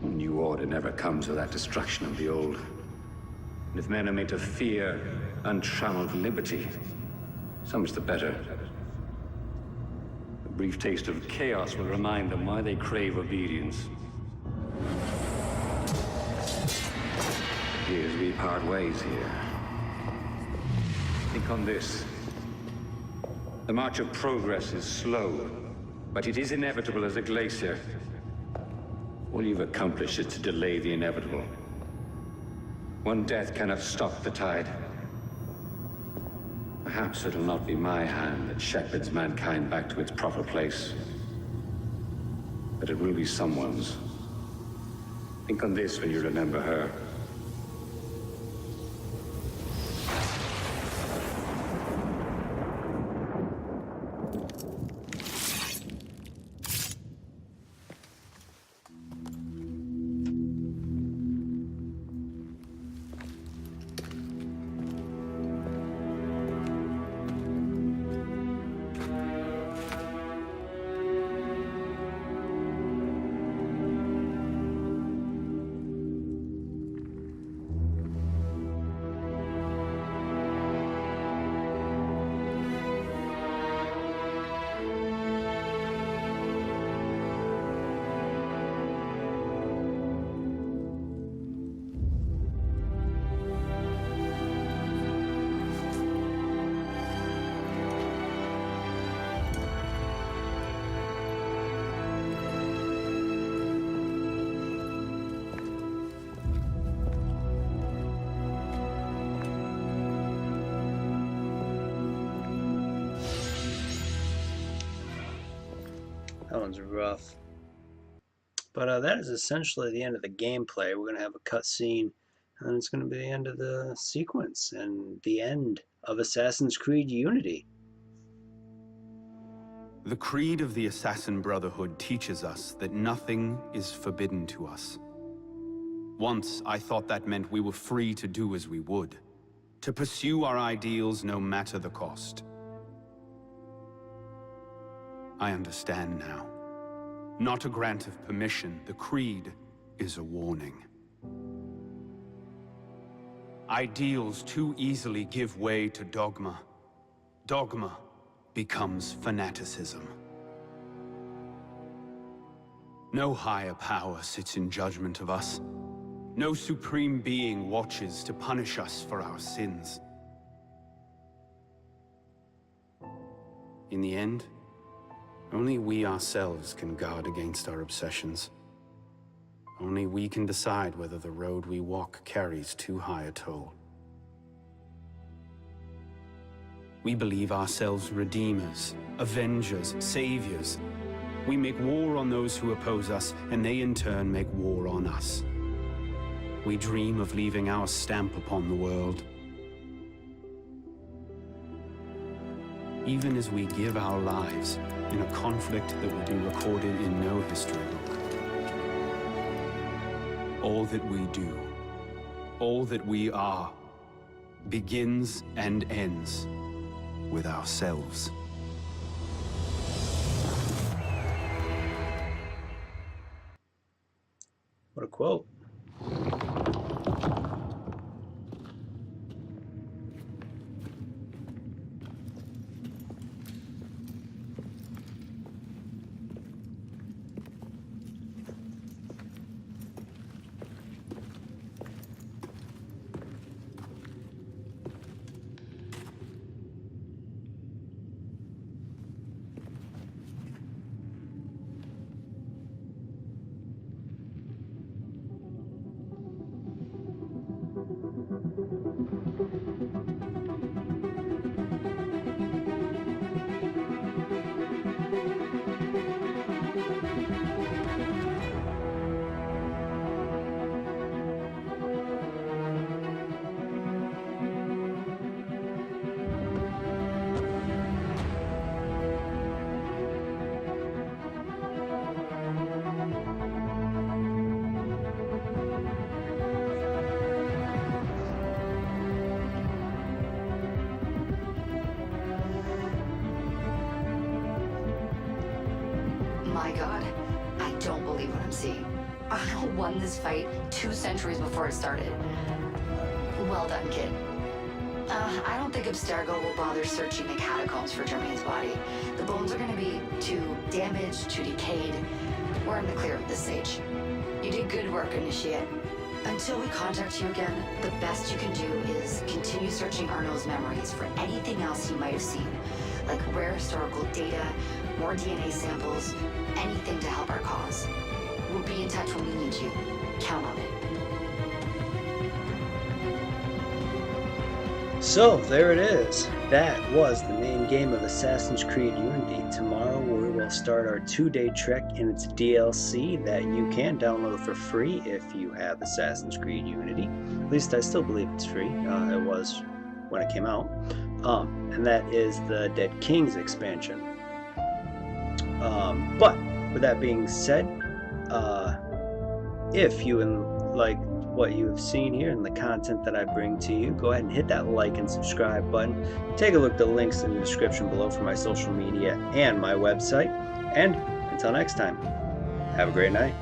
A new order never comes without destruction of the old. And if men are made to fear untrammeled liberty, so much the better. A brief taste of chaos will remind them why they crave obedience. Here's we part ways here. Think on this. The march of progress is slow, but it is inevitable as a glacier. All you've accomplished is to delay the inevitable. One death cannot stop the tide. Perhaps it'll not be my hand that shepherds mankind back to its proper place. But it will be someone's. Think on this when you remember her. That one's rough. But that is essentially the end of the gameplay. We're going to have a cutscene, and then it's going to be the end of the sequence, and the end of Assassin's Creed Unity. The creed of the Assassin Brotherhood teaches us that nothing is forbidden to us. Once, I thought that meant we were free to do as we would, to pursue our ideals no matter the cost. I understand now. Not a grant of permission, the creed is a warning. Ideals too easily give way to dogma. Dogma becomes fanaticism. No higher power sits in judgment of us. No supreme being watches to punish us for our sins. In the end, only we ourselves can guard against our obsessions. Only we can decide whether the road we walk carries too high a toll. We believe ourselves redeemers, avengers, saviors. We make war on those who oppose us, and they in turn make war on us. We dream of leaving our stamp upon the world. Even as we give our lives in a conflict that will be recorded in no history book. All that we do, all that we are, begins and ends with ourselves. What a quote. My god, I don't believe what I'm seeing. Arno won this fight 2 centuries before it started. Well done, kid. I don't think Abstergo will bother searching the catacombs for Germain's body. The bones are gonna be too damaged, too decayed. We're in the clear at this stage. You did good work, Initiate. Until we contact you again, the best you can do is continue searching Arno's memories for anything else he might have seen, like rare historical data, more DNA samples, anything to help our cause. We'll be in touch when we need you. Count on it. So, there it is. That was the main game of Assassin's Creed Unity. Tomorrow we will start our 2-day trek in its DLC that you can download for free if you have Assassin's Creed Unity. At least I still believe it's free. It was when it came out. And that is the Dead Kings expansion. But, with that being said, if you like what you have seen here and the content that I bring to you, go ahead and hit that like and subscribe button. Take a look at the links in the description below for my social media and my website. And until next time, have a great night.